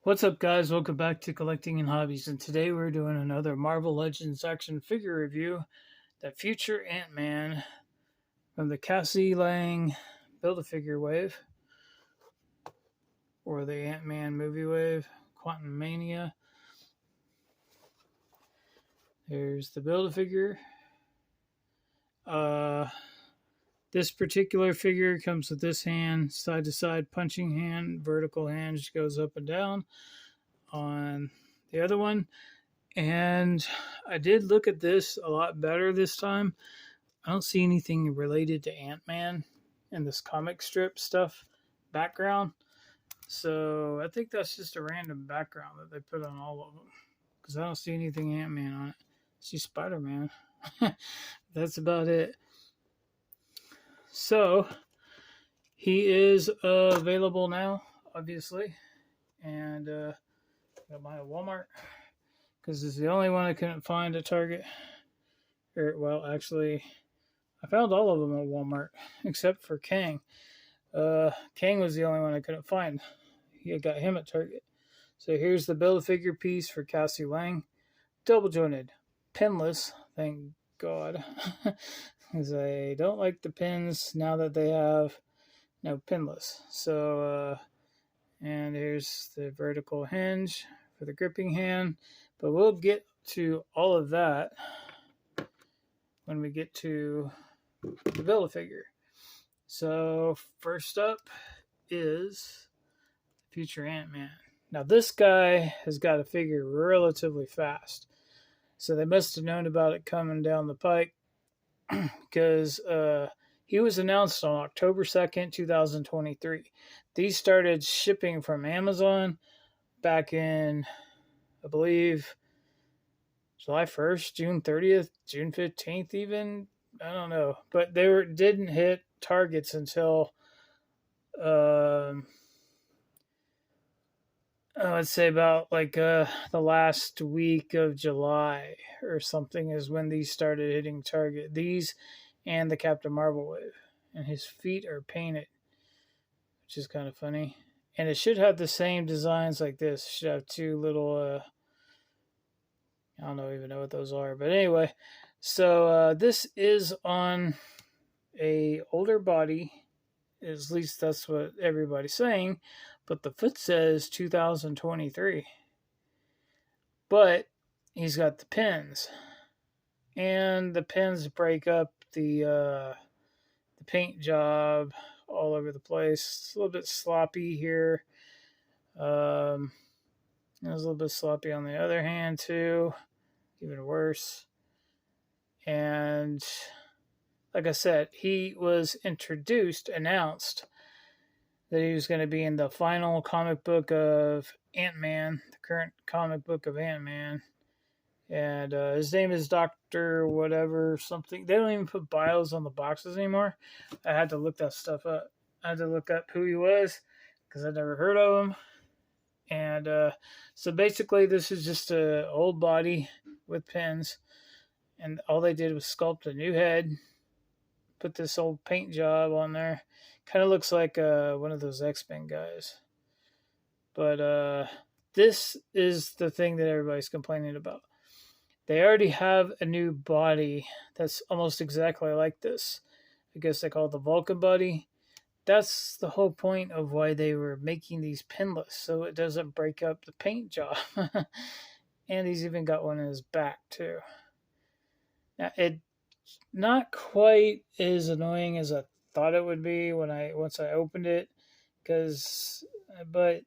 What's up, guys? Welcome back to Collecting and Hobbies, and today we're doing another Marvel Legends action figure review, the future Ant-Man from the Cassie Lang Build-A-Figure wave, or the Ant-Man movie wave, Quantum Mania. There's the Build-A-Figure. This particular figure comes with this hand, side-to-side punching hand, vertical hand just goes up and down on the other one. And I did look at this a lot better this time. I don't see anything related to Ant-Man in this comic strip stuff background. So I think that's just a random background that they put on all of them. Because I don't see anything Ant-Man on it. I see Spider-Man. That's about it. So he is available now, obviously. And got mine at Walmart. Because it's the only one I couldn't find at Target. Well, actually, I found all of them at Walmart except for Kang. Kang was the only one I couldn't find. I got him at Target. So here's the Build-A-Figure piece for Cassie Lang. Double jointed. Pinless. Thank God. Because I don't like the pins now that they have no pinless. So, and here's the vertical hinge for the gripping hand. But we'll get to all of that when we get to the Build-A-Figure. So first up is future Ant-Man. Now this guy has got a figure relatively fast. So they must have known about it coming down the pike because he was announced on October 2nd, 2023. These started shipping from Amazon back in, I believe, July 1st, June 30th, June 15th even. I don't know. But they didn't hit Targets until, let's say about like the last week of July or something is when these started hitting Target. These and the Captain Marvel wave. And his feet are painted, which is kind of funny. And it should have the same designs like this. It should have two little... I don't even know what those are. But anyway, so this is on a older body. At least that's what everybody's saying. But the foot says 2023. But he's got the pins. And the pins break up the paint job all over the place. It's a little bit sloppy here. It was a little bit sloppy on the other hand too. Even worse. And like I said, he was announced that he was going to be in the final comic book of Ant-Man, the current comic book of Ant-Man. And his name is Dr. whatever something. They don't even put bios on the boxes anymore. I had to look that stuff up. I had to look up who he was because I'd never heard of him. And so basically this is just an old body with pins. And all they did was sculpt a new head. Put this old paint job on there. Kind of looks like one of those X-Men guys. But this is the thing that everybody's complaining about. They already have a new body that's almost exactly like this. I guess they call it the Vulcan body. That's the whole point of why they were making these pinless, so it doesn't break up the paint job. And he's even got one in his back, too. Now, it's not quite as annoying as I thought it would be once I opened it, but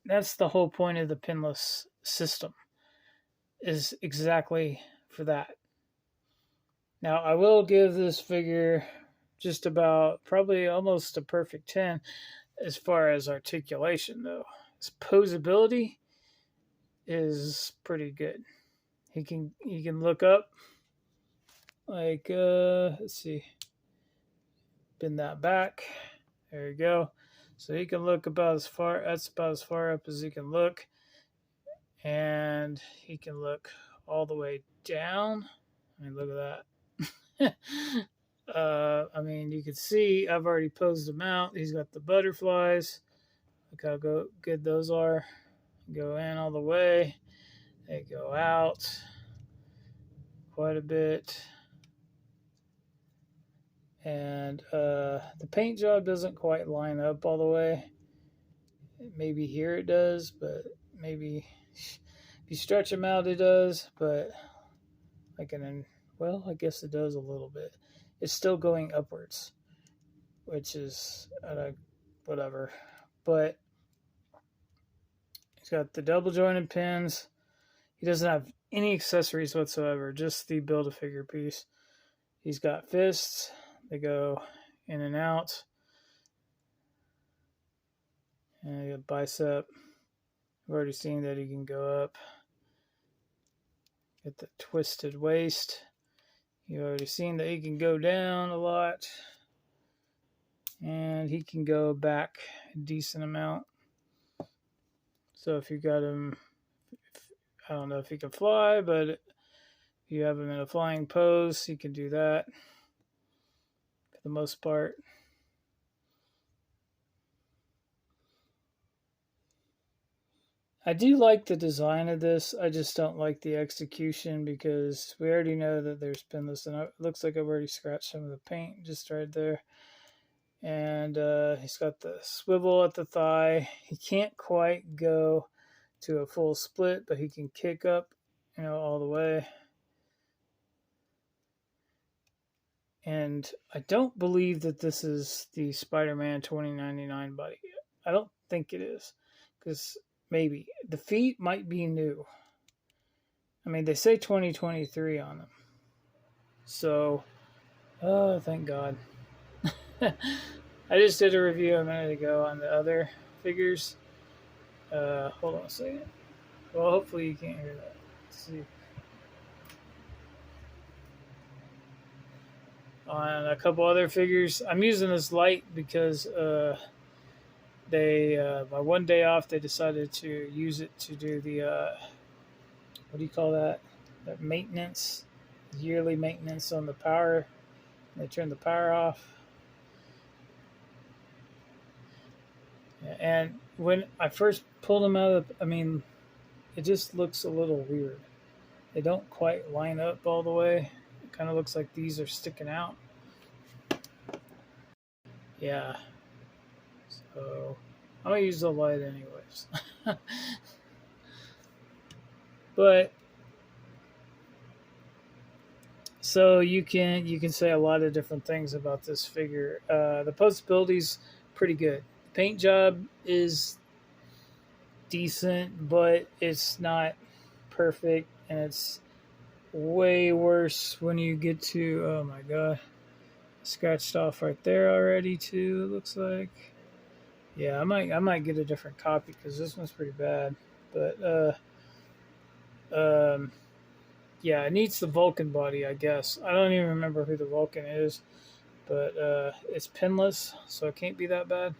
that's the whole point of the pinless system, is exactly for that. Now, I will give this figure just about probably almost a perfect 10 as far as articulation, though. His posability is pretty good. He can look up like let's see, bend that back. There you go. So he can look that's about as far up as he can look. And he can look all the way down. I mean, look at that. I mean, you can see I've already posed him out. He's got the butterflies. Look how good those are. go in all the way. They go out quite a bit. And the paint job doesn't quite line up all the way. Maybe here it does, but maybe if you stretch them out, it does. But well, I guess it does a little bit. It's still going upwards, which is whatever. But he's got the double jointed pins. He doesn't have any accessories whatsoever, just the Build-A-Figure piece. He's got fists. They go in and out. And a bicep. I've already seen that he can go up. Get the twisted waist. You've already seen that he can go down a lot. And he can go back a decent amount. So if you got him, I don't know if he can fly, but if you have him in a flying pose, he can do that for the most part. I do like the design of this. I just don't like the execution because we already know that there's pinless, and it looks like I've already scratched some of the paint just right there. And he's got the swivel at the thigh. He can't quite go to a full split, but he can kick up, all the way. And I don't believe that this is the Spider-Man 2099 body. I don't think it is, because maybe the feet might be new. I mean, they say 2023 on them. So, oh, thank God. I just did a review a minute ago on the other figures. Hold on a second. Well, hopefully you can't hear that. Let's see. On a couple other figures, I'm using this light because my one day off, they decided to use it to do the what do you call that? That maintenance, yearly maintenance on the power. They turned the power off. And when I first pulled them out it just looks a little weird. They don't quite line up all the way. It kind of looks like these are sticking out. Yeah. So I'm going to use the light anyways. But so you can say a lot of different things about this figure. The posability's pretty good. The paint job is decent, but it's not perfect, and it's way worse when you get to, oh my god, scratched off right there already too, it looks like. Yeah, I might get a different copy because this one's pretty bad. But yeah, it needs the Vulcan body, I guess. I don't even remember who the Vulcan is, but it's pinless, so it can't be that bad.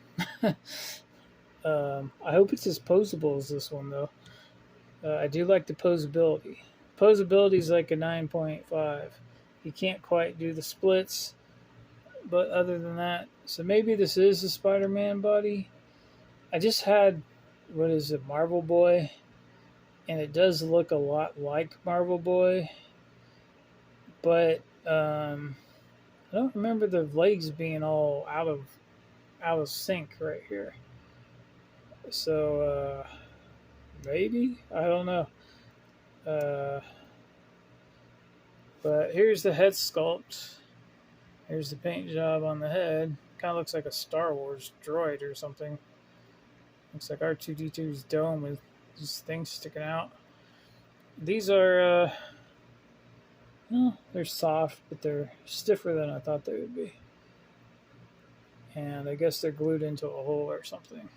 I hope it's as posable as this one, though. I do like the posability. Posability is like a 9.5. You can't quite do the splits, but other than that, so maybe this is a Spider-Man body. I just had, what is it, Marvel Boy, and it does look a lot like Marvel Boy, but I don't remember the legs being all out of sync right here. So maybe, I don't know. But here's the head sculpt. Here's the paint job on the head. Kind of looks like a Star Wars droid or something. Looks like R2-D2's dome with these things sticking out. These are, they're soft, but they're stiffer than I thought they would be. And I guess they're glued into a hole or something.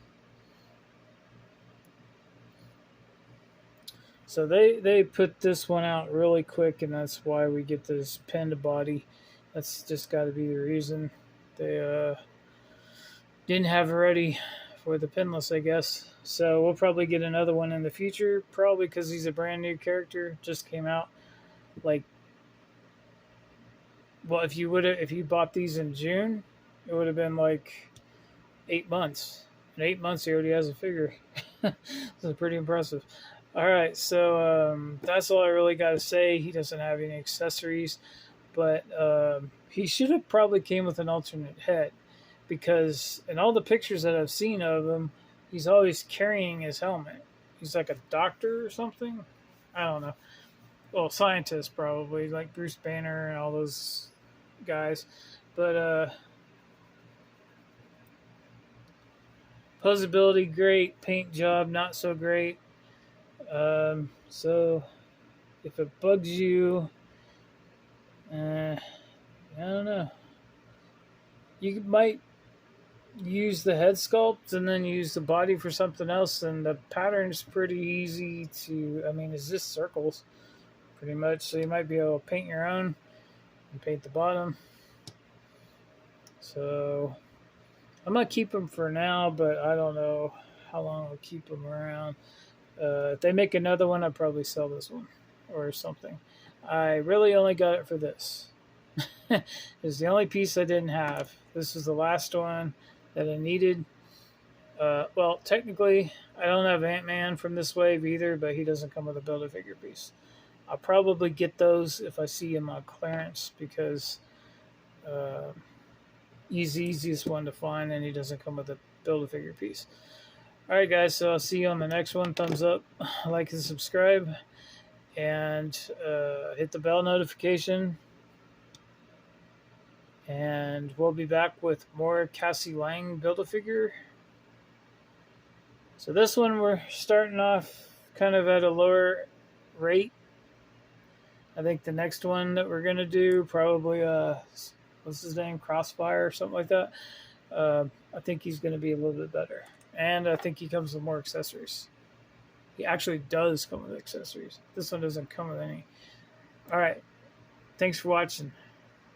So they put this one out really quick, and that's why we get this pinned body. That's just got to be the reason. They didn't have it ready for the pinless, I guess. So we'll probably get another one in the future, probably because he's a brand new character, just came out. Like, well, if you bought these in June, it would have been like 8 months. In 8 months, he already has a figure. So pretty impressive. All right, so that's all I really got to say. He doesn't have any accessories, but he should have probably came with an alternate head, because in all the pictures that I've seen of him, he's always carrying his helmet. He's like a doctor or something. I don't know. Well, scientist probably, like Bruce Banner and all those guys. But posability great, paint job not so great. So if it bugs you, I don't know. You might use the head sculpt and then use the body for something else, and the pattern's pretty easy to. I mean, it's just circles, pretty much. So you might be able to paint your own and paint the bottom. So I'm gonna keep them for now, but I don't know how long I'll keep them around. If they make another one, I'd probably sell this one or something. I really only got it for this. It's the only piece I didn't have. This was the last one that I needed. Well, technically, I don't have Ant-Man from this wave either, but he doesn't come with a Build-A-Figure piece. I'll probably get those if I see him on clearance, because he's the easiest one to find, and he doesn't come with a Build-A-Figure piece. All right, guys, so I'll see you on the next one. Thumbs up, like, and subscribe, and hit the bell notification. And we'll be back with more Cassie Lang Build-A-Figure. So this one we're starting off kind of at a lower rate. I think the next one that we're going to do, probably, what's his name, Crossfire or something like that. I think he's going to be a little bit better. And I think he comes with more accessories. He actually does come with accessories. This one doesn't come with any. All right. Thanks for watching.